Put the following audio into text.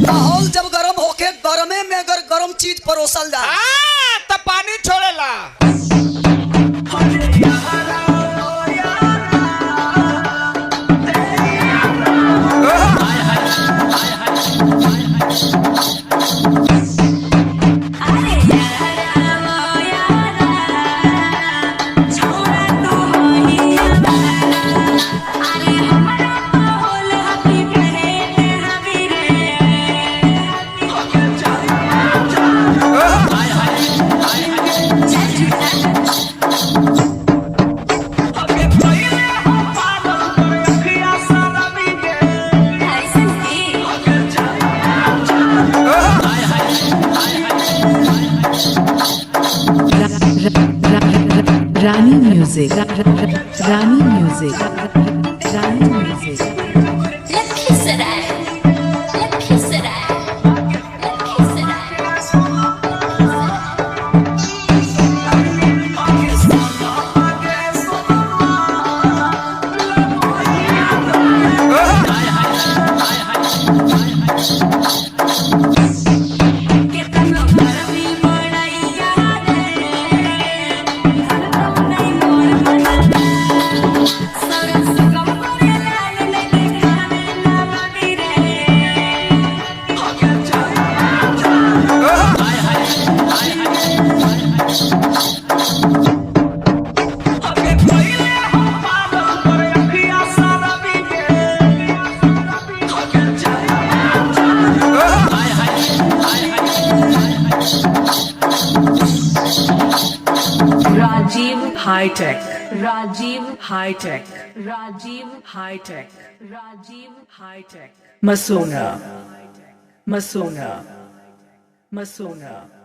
माहौल जब गरम होके गरमे में अगर गरम चीज परोसल जाए तो पानी छोड़ेला। Rani music, Rani music, Rani music. Lakhisaray, Lakhisaray, Rajiv High Tech, Rajiv High Tech, Rajiv High Tech, Rajiv High Tech. Masona, Masona, Masona.